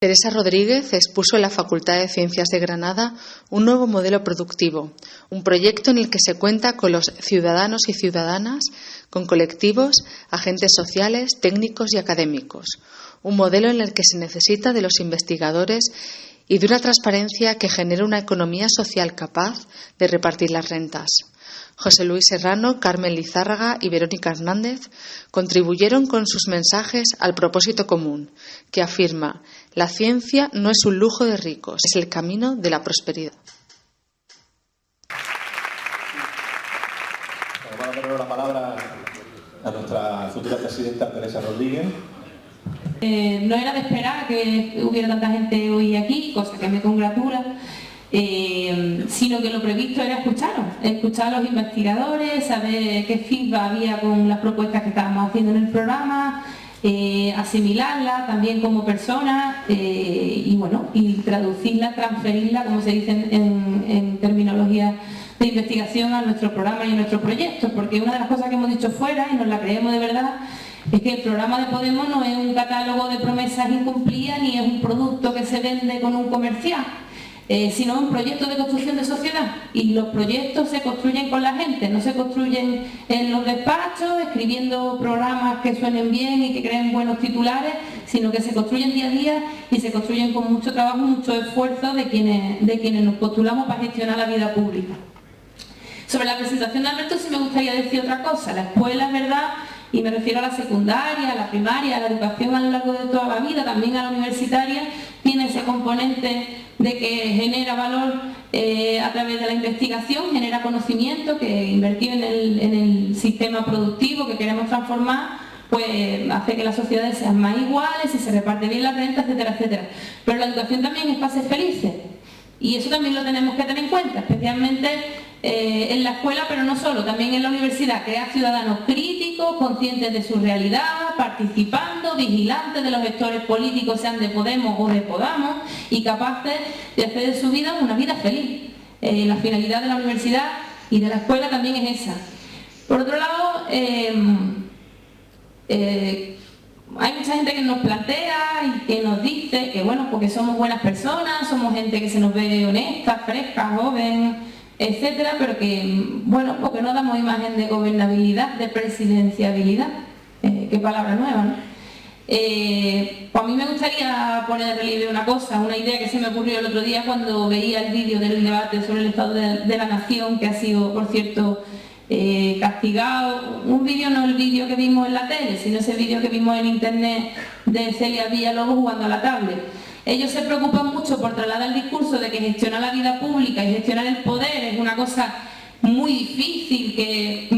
Teresa Rodríguez expuso en la Facultad de Ciencias de Granada un nuevo modelo productivo, un proyecto en el que se cuenta con los ciudadanos y ciudadanas, con colectivos, agentes sociales, técnicos y académicos, un modelo en el que se necesita de los investigadores y de una transparencia que genere una economía social capaz de repartir las rentas. José Luis Serrano, Carmen Lizárraga y Verónica Hernández contribuyeron con sus mensajes al propósito común, que afirma: la ciencia no es un lujo de ricos, es el camino de la prosperidad. Vamos a darle la palabra a nuestra futura presidenta Teresa Rodríguez. No era de esperar que hubiera tanta gente hoy aquí, cosa que me congratula. Sino que lo previsto era escuchar a los investigadores, saber qué feedback había con las propuestas que estábamos haciendo en el programa, asimilarlas también como personas y traducirla, transferirla, como se dice en terminología de investigación, a nuestro programa y a nuestro proyecto, porque una de las cosas que hemos dicho fuera, y nos la creemos de verdad, es que el programa de Podemos no es un catálogo de promesas incumplidas ni es un producto que se vende con un comercial. Sino un proyecto de construcción de sociedad, y los proyectos se construyen con la gente, no se construyen en los despachos escribiendo programas que suenen bien y que creen buenos titulares, sino que se construyen día a día y se construyen con mucho trabajo, mucho esfuerzo de quienes nos postulamos para gestionar la vida pública. Sobre la presentación de Alberto sí me gustaría decir otra cosa. La escuela, es verdad, y me refiero a la secundaria, a la primaria, a la educación a lo largo de toda la vida, también a la universitaria, tiene ese componente de que genera valor a través de la investigación, genera conocimiento que invertido en el sistema productivo que queremos transformar, pues hace que las sociedades sean más iguales y se reparte bien la renta, etcétera, etcétera. Pero la educación también es para ser felices, y eso también lo tenemos que tener en cuenta, especialmente en la escuela, pero no solo, también en la universidad. Crear ciudadanos críticos, conscientes de su realidad, participando, vigilantes de los gestores políticos, sean de Podemos o de Podamos, y capaces de hacer de su vida una vida feliz. La finalidad de la universidad y de la escuela también es esa. Por otro lado, hay mucha gente que nos plantea y que nos dice que, bueno, porque somos buenas personas, somos gente que se nos ve honesta, fresca, joven, etcétera, pero que, bueno, porque no damos imagen de gobernabilidad, de presidenciabilidad. Qué palabra nueva, ¿no? Pues a mí me gustaría poner de relieve una cosa, una idea que se me ocurrió el otro día cuando veía el vídeo del debate sobre el estado de la nación, que ha sido, por cierto, castigado. Un vídeo, no el vídeo que vimos en la tele, sino ese vídeo que vimos en internet de Celia Villalobos jugando a la tablet. Ellos se preocupan mucho por trasladar el discurso de que gestionar la vida pública y gestionar el poder es una cosa muy difícil, que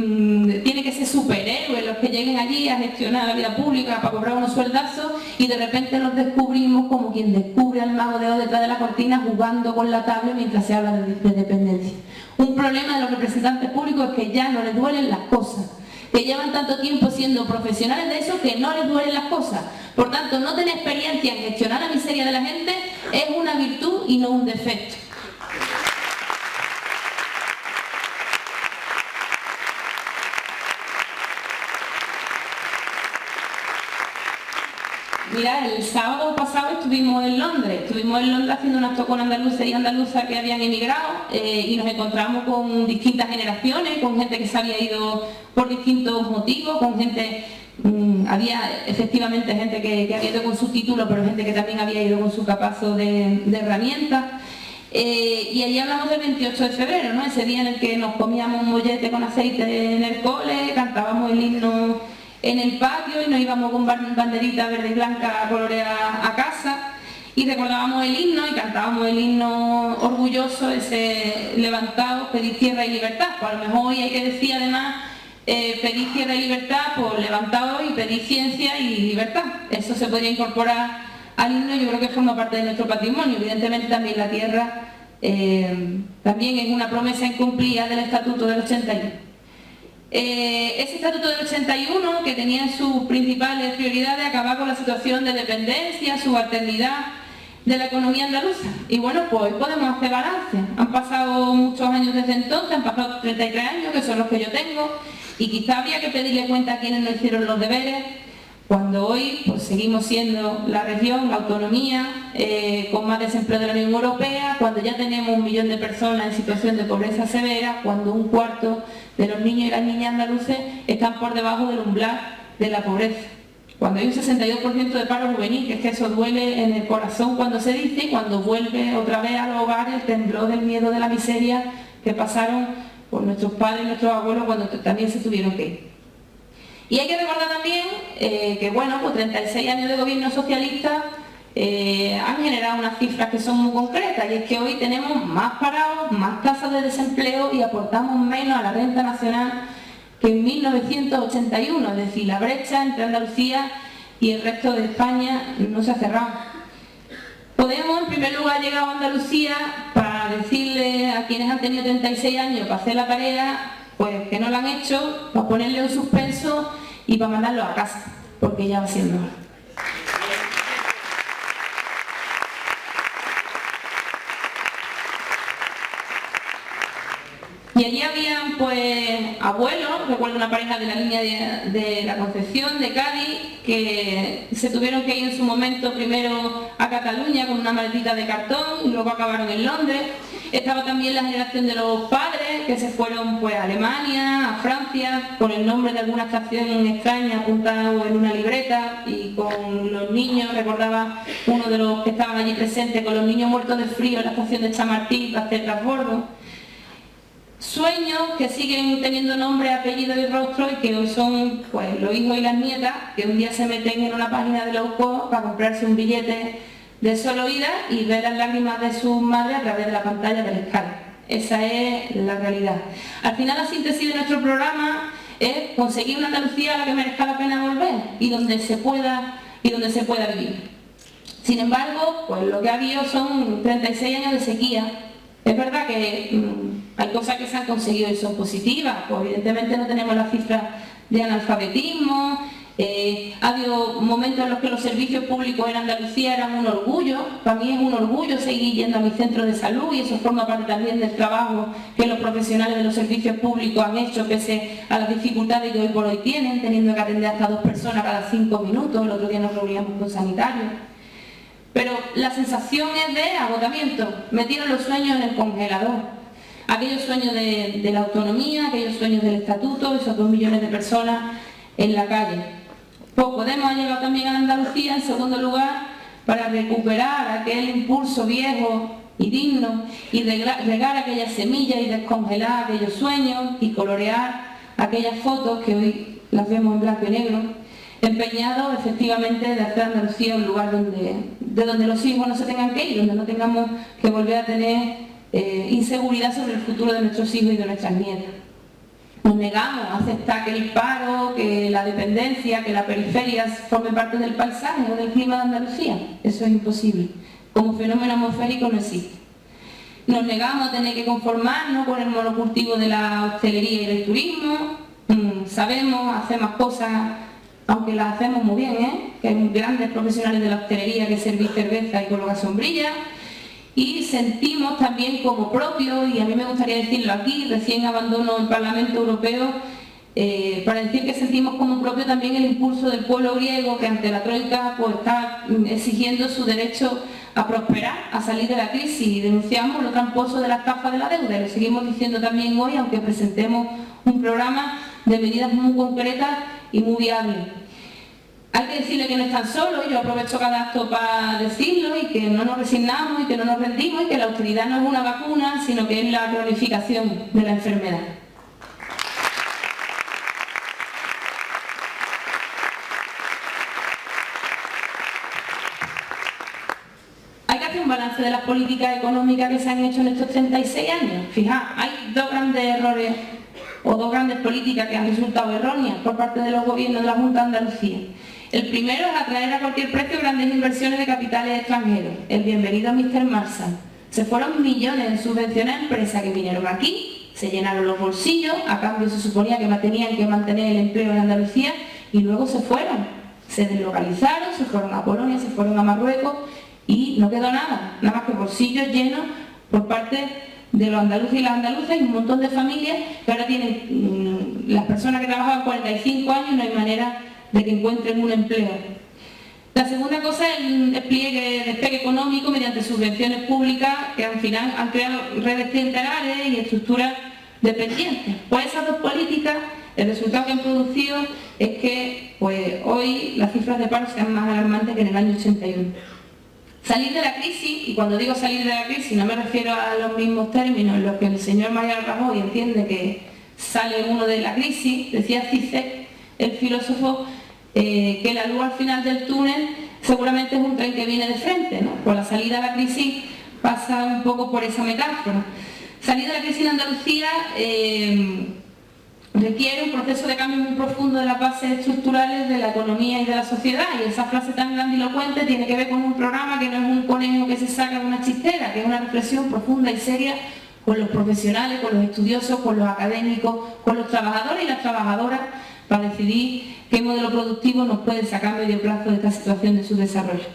tiene que ser superhéroes los que lleguen allí a gestionar la vida pública para cobrar unos sueldazos, y de repente los descubrimos como quien descubre al mago de Oz detrás de la cortina jugando con la tablet mientras se habla de dependencia. Un problema de los representantes públicos es que ya no les duelen las cosas, que llevan tanto tiempo siendo profesionales de eso que no les duelen las cosas. Por tanto, no tener experiencia en gestionar la miseria de la gente es una virtud y no un defecto. Mira, el sábado pasado estuvimos en Londres haciendo un acto con andaluces y andaluzas que habían emigrado, y nos encontramos con distintas generaciones, con gente que se había ido por distintos motivos, con gente, había efectivamente gente que había ido con su título, pero gente que también había ido con su capazo de herramientas. Y allí hablamos del 28 de febrero, ¿no? Ese día en el que nos comíamos un mollete con aceite en el cole, cantábamos el himno en el patio y nos íbamos con banderitas verde y blanca coloreadas a casa, y recordábamos el himno y cantábamos el himno orgulloso, ese levantado, pedir tierra y libertad. Pues a lo mejor hoy hay que decir además pedir tierra y libertad, pues levantado y pedir ciencia y libertad. Eso se podría incorporar al himno, yo creo que forma parte de nuestro patrimonio. Evidentemente también la tierra también es una promesa incumplida del Estatuto del 81. Ese Estatuto del 81, que tenía en sus principales prioridades acabar con la situación de dependencia, subalternidad de la economía andaluza. Y bueno, pues hoy podemos hacer balance. Han pasado muchos años desde entonces, han pasado 33 años, que son los que yo tengo, y quizá habría que pedirle cuenta a quienes no hicieron los deberes, Cuando hoy pues, seguimos siendo la región, la autonomía, con más desempleo de la Unión Europea, cuando ya tenemos 1 millón de personas en situación de pobreza severa, cuando 1/4 de los niños y las niñas andaluces están por debajo del umbral de la pobreza. Cuando hay un 62% de paro juvenil, que es que eso duele en el corazón cuando se dice, y cuando vuelve otra vez a los hogares el temblor del miedo de la miseria que pasaron por nuestros padres y nuestros abuelos cuando también se tuvieron que ir. Y hay que recordar también que, bueno, pues 36 años de gobierno socialista han generado unas cifras que son muy concretas, y es que hoy tenemos más parados, más tasas de desempleo y aportamos menos a la renta nacional que en 1981, es decir, la brecha entre Andalucía y el resto de España no se ha cerrado. Podemos, en primer lugar, llegar a Andalucía para decirle a quienes han tenido 36 años para hacer la tarea, pues que no la han hecho, para ponerle un suspenso y para mandarlo a casa, porque ya va siendo hora. Y allí habían pues abuelos, recuerdo una pareja de la línea de la Concepción, de Cádiz, que se tuvieron que ir en su momento primero a Cataluña con una maletita de cartón y luego acabaron en Londres. Estaba también la generación de los padres que se fueron pues a Alemania, a Francia, con el nombre de alguna estación extraña apuntado en una libreta, y con los niños, recordaba uno de los que estaban allí presentes, con los niños muertos de frío en la estación de Chamartín para hacer transbordo. Sueños que siguen teniendo nombre, apellido y rostro, y que hoy son pues los hijos y las nietas que un día se meten en una página de low cost para comprarse un billete de solo ida y ver las lágrimas de sus madres a través de la pantalla del escáner. Esa es la realidad. Al final, la síntesis de nuestro programa es conseguir una Andalucía a la que merezca la pena volver y donde se pueda vivir. Sin embargo, pues lo que ha habido son 36 años de sequía. Es verdad que hay cosas que se han conseguido y son positivas, pues evidentemente no tenemos las cifras de analfabetismo, ha habido momentos en los que los servicios públicos en Andalucía eran un orgullo. Para mí es un orgullo seguir yendo a mi centro de salud, y eso forma parte también del trabajo que los profesionales de los servicios públicos han hecho pese a las dificultades que hoy por hoy tienen, teniendo que atender hasta 2 personas cada 5 minutos. El otro día nos reuníamos con sanitarios. Pero la sensación es de agotamiento. Metieron los sueños en el congelador. Aquellos sueños de la autonomía, aquellos sueños del estatuto, esos 2 millones de personas en la calle. Pues Podemos ha llegado también a Andalucía, en segundo lugar, para recuperar aquel impulso viejo y digno, y regar aquellas semillas y descongelar aquellos sueños y colorear aquellas fotos que hoy las vemos en blanco y negro, empeñado efectivamente de hacer Andalucía un lugar de donde los hijos no se tengan que ir, donde no tengamos que volver a tener inseguridad sobre el futuro de nuestros hijos y de nuestras nietas. Nos negamos a aceptar que el paro, que la dependencia, que la periferia forme parte del paisaje o del clima de Andalucía. Eso es imposible. Como fenómeno atmosférico no existe. Nos negamos a tener que conformarnos con el monocultivo de la hostelería y del turismo. Sabemos hacer más cosas, aunque las hacemos muy bien, que hay grandes profesionales de la hostelería que servís cerveza y colocan sombrillas. Y sentimos también como propio, y a mí me gustaría decirlo aquí, recién abandono el Parlamento Europeo, para decir que sentimos como propio también el impulso del pueblo griego, que ante la Troika pues, está exigiendo su derecho a prosperar, a salir de la crisis, y denunciamos lo tramposo de la estafa de la deuda, y lo seguimos diciendo también hoy, aunque presentemos un programa de medidas muy concretas y muy viables. Hay que decirle que no están solos, yo aprovecho cada acto para decirlo, y que no nos resignamos y que no nos rendimos, y que la austeridad no es una vacuna, sino que es la cronificación de la enfermedad. Hay que hacer un balance de las políticas económicas que se han hecho en estos 36 años. Fijaos, hay 2 grandes errores o 2 grandes políticas que han resultado erróneas por parte de los gobiernos de la Junta de Andalucía. El primero es atraer a cualquier precio grandes inversiones de capitales extranjeros. El bienvenido a Mr. Marshall. Se fueron millones en subvenciones a empresas que vinieron aquí, se llenaron los bolsillos, a cambio se suponía que tenían que mantener el empleo en Andalucía, y luego se fueron. Se deslocalizaron, se fueron a Polonia, se fueron a Marruecos, y no quedó nada más que bolsillos llenos por parte de los andaluces y las andaluzas, y un montón de familias que ahora tienen, las personas que trabajaban 45 años, no hay manera de que encuentren un empleo. La segunda cosa es el despegue económico mediante subvenciones públicas que al final han creado redes clientelares y estructuras dependientes. Pues esas dos políticas, el resultado que han producido es que pues, hoy las cifras de paro sean más alarmantes que en el año 81. Salir de la crisis, y cuando digo salir de la crisis no me refiero a los mismos términos en los que el señor Mariano Rajoy entiende que sale uno de la crisis, decía Zizek, el filósofo, que la luz al final del túnel seguramente es un tren que viene de frente, ¿no? Pues la salida de la crisis pasa un poco por esa metáfora. Salir de la crisis en Andalucía requiere un proceso de cambio muy profundo de las bases estructurales de la economía y de la sociedad, y esa frase tan grandilocuente tiene que ver con un programa que no es un conejo que se saca de una chistera, que es una reflexión profunda y seria con los profesionales, con los estudiosos, con los académicos, con los trabajadores y las trabajadoras, para decidir qué modelo productivo nos puede sacar a medio plazo de esta situación de su desarrollo.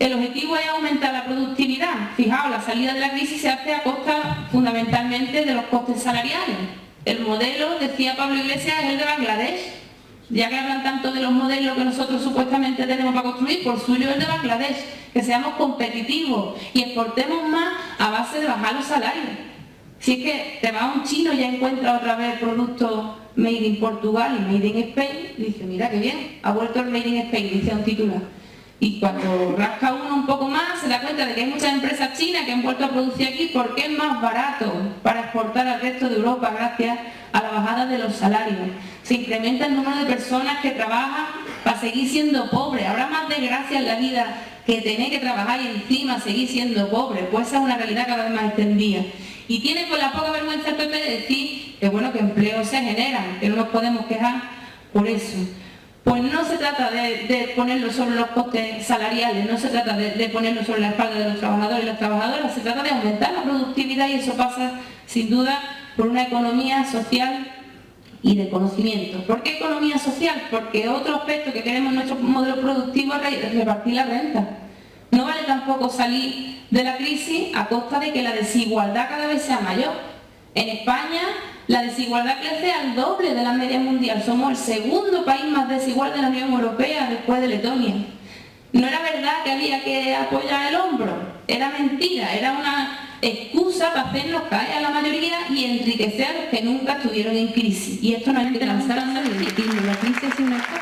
El objetivo es aumentar la productividad. Fijaos, la salida de la crisis se hace a costa fundamentalmente de los costes salariales. El modelo, decía Pablo Iglesias, es el de Bangladesh. Ya que hablan tanto de los modelos que nosotros supuestamente tenemos para construir, por suyo el de Bangladesh, que seamos competitivos y exportemos más a base de bajar los salarios. Si es que te vas a un chino y ya encuentras otra vez productos made in Portugal y made in Spain, dice, mira qué bien, ha vuelto el made in Spain, dice un titular. Y cuando rasca uno un poco más, se da cuenta de que hay muchas empresas chinas que han vuelto a producir aquí porque es más barato para exportar al resto de Europa gracias a la bajada de los salarios. Se incrementa el número de personas que trabajan para seguir siendo pobres. Habrá más desgracia en la vida que tener que trabajar y encima seguir siendo pobre. Pues esa es una realidad cada vez más extendida. Y tiene con la poca vergüenza el PP de decir que bueno, que empleos se generan, que no nos podemos quejar por eso. Pues no se trata de ponerlo sobre los costes salariales, no se trata de ponerlo sobre la espalda de los trabajadores y las trabajadoras, se trata de aumentar la productividad, y eso pasa sin duda por una economía social y de conocimiento. ¿Por qué economía social? Porque otro aspecto que queremos en nuestro modelo productivo es repartir la renta. No vale tampoco salir de la crisis a costa de que la desigualdad cada vez sea mayor. En España la desigualdad crece al doble de la media mundial. Somos el segundo país más desigual de la Unión Europea después de Letonia. No era verdad que había que apoyar el hombro, era mentira, era una excusa para hacernos caer a la mayoría y enriquecer a los que nunca estuvieron en crisis. Y esto no hay que lanzarnos en el destino, la crisis es una cosa.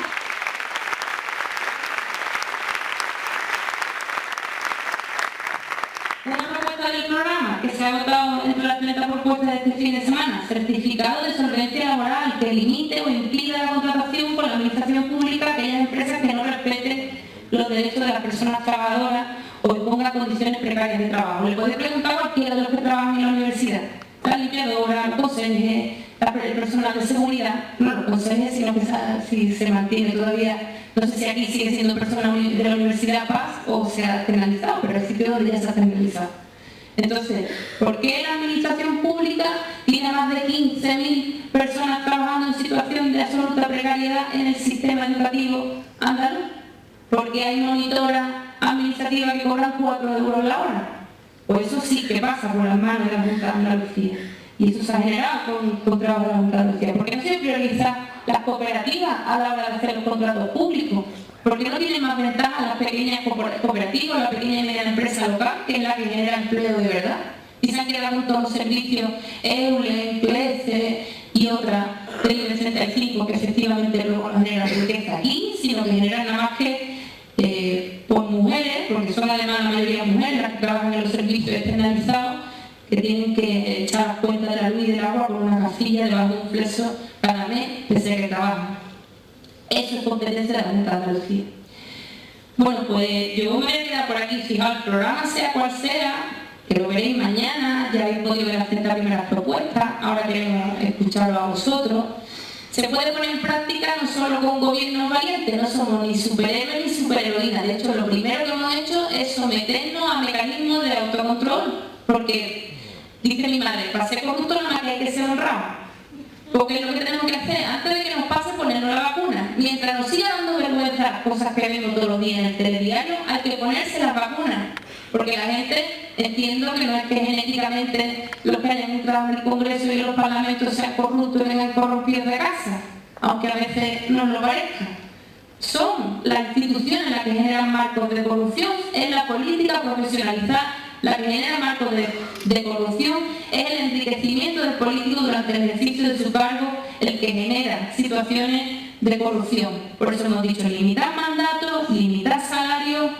Una propuesta del programa que se ha votado entre las 30 propuestas de este fin de semana: certificado de solvencia laboral que limite o impida la contratación por la administración pública a aquellas empresas que no respeten los derechos de las personas trabajadoras o imponga condiciones precarias de trabajo. Le podéis preguntar a cualquiera de los que trabajan en la universidad, la limpiadora, los conserjes, el personal de seguridad, no los conserjes, sino que si se mantiene todavía, no sé si aquí sigue siendo personal de la Universidad Paz o se ha penalizado, pero el sitio donde ya se ha penalizado. Entonces, ¿por qué la administración pública tiene más de 15.000 personas trabajando en situación de absoluta precariedad en el sistema educativo andaluz? Porque hay monitoras administrativas que cobran 4 euros la hora. Pues eso sí que pasa por las manos de la Junta de Andalucía. Y eso se ha generado con trabajo de la Junta de Andalucía. ¿Por qué no se prioriza las cooperativas a la hora de hacer los contratos públicos? Porque no tienen más ventaja las pequeñas cooperativas, la pequeña y mediana empresa local, que es la que genera empleo de verdad. Y se han quedado con todos los servicios EULE, PLECE y otras del 65, que efectivamente luego no generan riqueza aquí, sino que generan nada más que por mujeres, porque son además la mayoría mujeres las que trabajan en los servicios externalizados, que tienen que echar las cuentas de la luz y del agua con una casilla debajo de un fleso cada mes, pese a que trabajan. Eso es competencia de la Junta de Andalucía. Bueno, pues yo me voy a quedar por aquí. Fijaos, el programa sea cual sea, que lo veréis mañana, ya habéis podido ver las 30 primeras propuestas, ahora queremos escucharlo a vosotros. Se puede poner en práctica no solo con gobiernos valientes, no somos ni superhéroes ni superheroínas. De hecho, lo primero que hemos hecho es someternos a mecanismos de autocontrol, porque, dice mi madre, para ser corrupto no hay que ser honrado. Porque lo que tenemos que hacer, antes de que nos pase, ponernos la vacuna. Mientras nos siga dando vergüenza las cosas que vemos todos los días en el telediario, hay que ponerse las vacunas. Porque la gente, entiendo que no es que genéticamente los que hayan entrado en el Congreso y en los parlamentos sean corruptos y vengan corrompidos de casa. aunque a veces no lo parezca. Son las instituciones las que generan marcos de corrupción, es la política profesionalizada la que genera marcos de corrupción, es el enriquecimiento del político durante el ejercicio de su cargo el que genera situaciones de corrupción. Por eso hemos dicho limitar mandatos, limitar salarios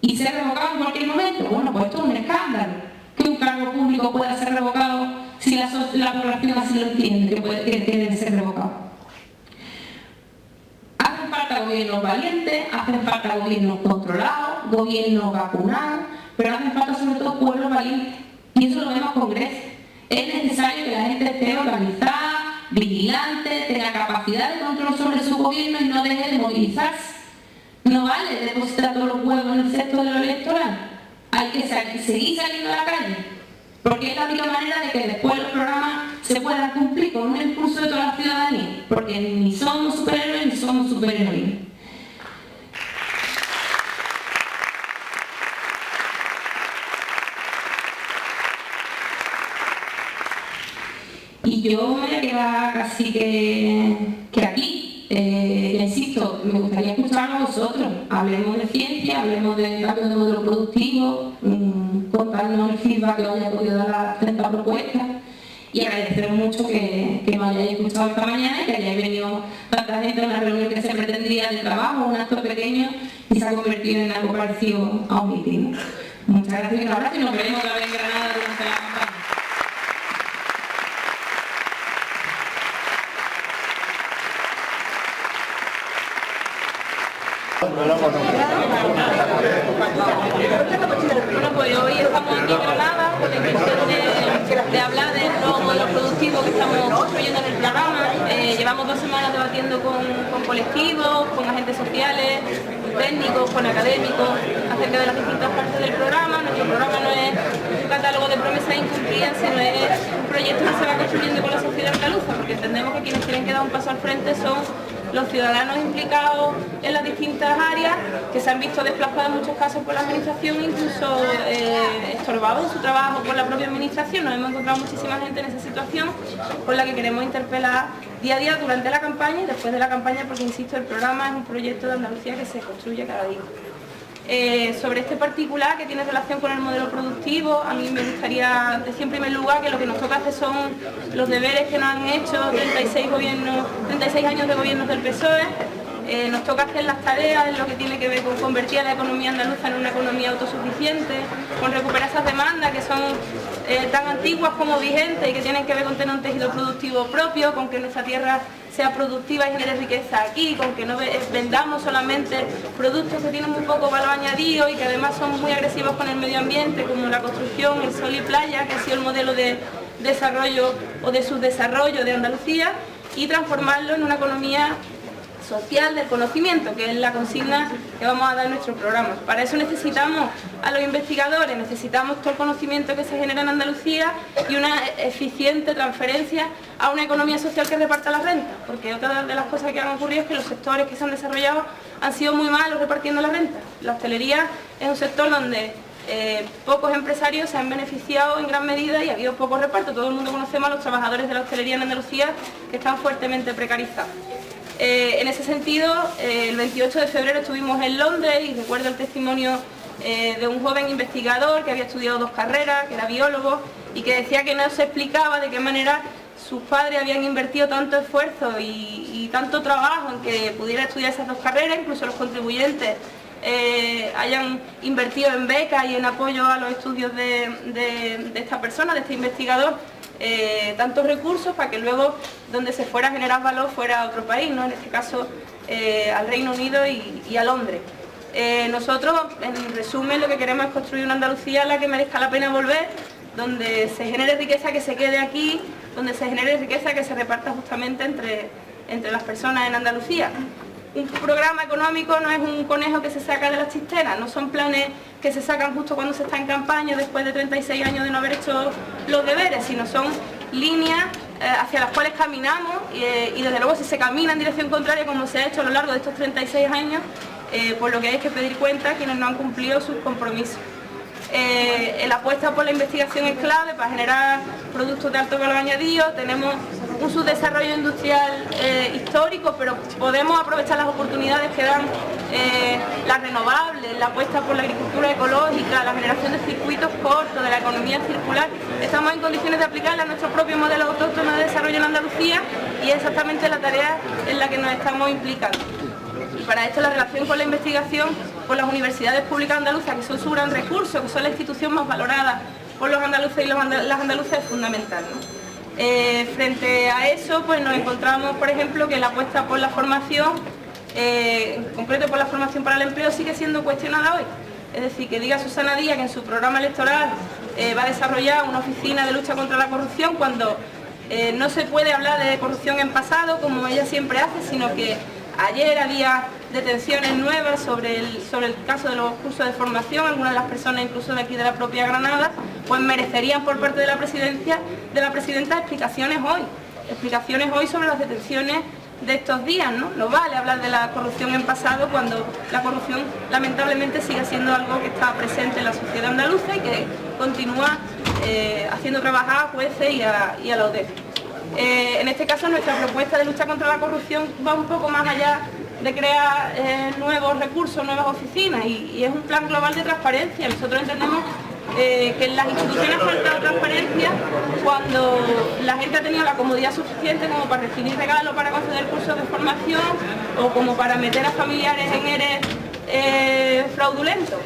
y ser revocado en cualquier momento. Bueno, pues esto es un escándalo, que un cargo público pueda ser revocado si la población así lo entiende, que debe ser revocado. Hacen falta gobiernos valientes, hacen falta gobiernos controlados, gobiernos vacunados, pero hacen falta sobre todo pueblos valientes. Y eso lo vemos con Grecia. Es necesario que la gente esté organizada, vigilante, tenga capacidad de control sobre su gobierno y no deje de movilizarse. No vale depositar todos los huevos en el cesto de lo electoral. Hay que seguir saliendo a la calle, porque es la única manera de que después los programas se puedan cumplir con un impulso de toda la ciudadanía, porque ni somos superhéroes ni somos superheroínas. Y yo me voy a quedar casi que aquí. Insisto, me gustaría escuchar a vosotros. Hablemos de ciencia, hablemos de cambio de modelo productivo, contarnos el feedback que os haya podido dar las 30 propuestas y agradeceros mucho que me hayáis escuchado esta mañana y que hayáis venido tanta gente a una reunión que se pretendía de trabajo, un acto pequeño y se ha convertido en algo parecido a un mitin. Muchas gracias y un abrazo y nos veremos otra vez en Granada durante la campaña. Bueno, pues hoy estamos aquí en Granada con la intención de hablar del nuevo modelo productivo que estamos construyendo en el programa. Llevamos 2 semanas debatiendo con colectivos, con agentes sociales, técnicos, con académicos, acerca de las distintas partes del programa. Nuestro programa no es un catálogo de promesas incumplidas, sino es un proyecto que se va construyendo con la sociedad andaluza, porque entendemos que quienes tienen que dar un paso al frente son los ciudadanos implicados en las distintas áreas, que se han visto desplazados en muchos casos por la administración, incluso estorbados en su trabajo por la propia administración. Nos hemos encontrado muchísima gente en esa situación con la que queremos interpelar día a día durante la campaña y después de la campaña, porque insisto, el programa es un proyecto de Andalucía que se construye cada día. Sobre este particular que tiene relación con el modelo productivo, a mí me gustaría decir en primer lugar que lo que nos toca hacer son los deberes que nos han hecho 36 años de gobiernos del PSOE. Nos toca hacer las tareas en lo que tiene que ver con convertir a la economía andaluza en una economía autosuficiente, con recuperar esas demandas que son tan antiguas como vigentes y que tienen que ver con tener un tejido productivo propio, con que nuestra tierra sea productiva y genere riqueza aquí, con que no vendamos solamente productos que tienen muy poco valor añadido y que además son muy agresivos con el medio ambiente, como la construcción, el sol y playa, que ha sido el modelo de desarrollo o de subdesarrollo de Andalucía, y transformarlo en una economía social del conocimiento, que es la consigna que vamos a dar en nuestro programa. Para eso necesitamos a los investigadores, necesitamos todo el conocimiento que se genera en Andalucía y una eficiente transferencia a una economía social que reparta las rentas, porque otra de las cosas que han ocurrido es que los sectores que se han desarrollado han sido muy malos repartiendo las rentas. La hostelería es un sector donde pocos empresarios se han beneficiado en gran medida y ha habido poco reparto. Todo el mundo conocemos a los trabajadores de la hostelería en Andalucía, que están fuertemente precarizados. En ese sentido, el 28 de febrero estuvimos en Londres y recuerdo el testimonio de un joven investigador que había estudiado 2 carreras, que era biólogo, y que decía que no se explicaba de qué manera sus padres habían invertido tanto esfuerzo y tanto trabajo en que pudiera estudiar esas 2 carreras, incluso los contribuyentes hayan invertido en becas y en apoyo a los estudios de esta persona, de este investigador, tantos recursos para que luego donde se fuera a generar valor fuera a otro país, ¿no? En este caso al Reino Unido y a Londres. Nosotros, en resumen, lo que queremos es construir una Andalucía a la que merezca la pena volver, donde se genere riqueza que se quede aquí, donde se genere riqueza que se reparta justamente entre las personas en Andalucía. Un programa económico no es un conejo que se saca de las chisteras, no son planes que se sacan justo cuando se está en campaña después de 36 años de no haber hecho los deberes, sino son líneas hacia las cuales caminamos y desde luego si se camina en dirección contraria como se ha hecho a lo largo de estos 36 años, por lo que hay que pedir cuenta a quienes no han cumplido sus compromisos. La apuesta por la investigación es clave para generar productos de alto valor añadido. Tenemos un subdesarrollo industrial histórico, pero podemos aprovechar las oportunidades que dan las renovables, la apuesta por la agricultura ecológica, la generación de circuitos cortos, de la economía circular. Estamos en condiciones de aplicarla a nuestro propio modelo autóctono de desarrollo en Andalucía y es exactamente la tarea en la que nos estamos implicando. Y para esto la relación con la investigación con las universidades públicas andaluzas, que son su gran recurso, que son la institución más valorada por los andaluces y las andaluzas, es fundamental, ¿no? Frente a eso, pues nos encontramos, por ejemplo, que la apuesta por la formación, en concreto por la formación para el empleo, sigue siendo cuestionada hoy. Es decir, que diga Susana Díaz que en su programa electoral va a desarrollar una oficina de lucha contra la corrupción, cuando no se puede hablar de corrupción en pasado, como ella siempre hace, sino que ayer había detenciones nuevas sobre el caso de los cursos de formación. Algunas de las personas, incluso de aquí de la propia Granada, pues merecerían por parte de la presidenta explicaciones hoy sobre las detenciones de estos días, ¿no? No vale hablar de la corrupción en pasado cuando la corrupción lamentablemente sigue siendo algo que está presente en la sociedad andaluza y que continúa haciendo trabajar a jueces y a la UDEF. En este caso nuestra propuesta de lucha contra la corrupción va un poco más allá de crear nuevos recursos, nuevas oficinas, y es un plan global de transparencia. Nosotros entendemos que en las instituciones ha faltado transparencia cuando la gente ha tenido la comodidad suficiente como para recibir regalos para conceder cursos de formación o como para meter a familiares en ERE fraudulentos.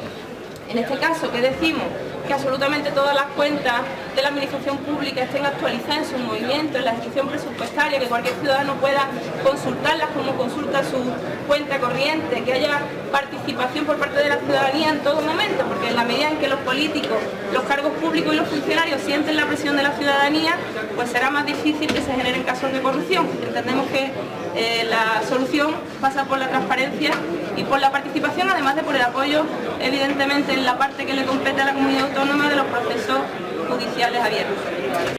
En este caso, ¿qué decimos? Que absolutamente todas las cuentas de la administración pública estén actualizadas en su movimiento, en la ejecución presupuestaria, que cualquier ciudadano pueda consultarlas como consulta su cuenta corriente, que haya participación por parte de la ciudadanía en todo momento, porque en la medida en que los políticos, los cargos públicos y los funcionarios sienten la presión de la ciudadanía, pues será más difícil que se generen casos de corrupción. Entendemos que la solución pasa por la transparencia y por la participación, además de por el apoyo, evidentemente, en la parte que le compete a la comunidad autónoma de los procesos judiciales abiertos.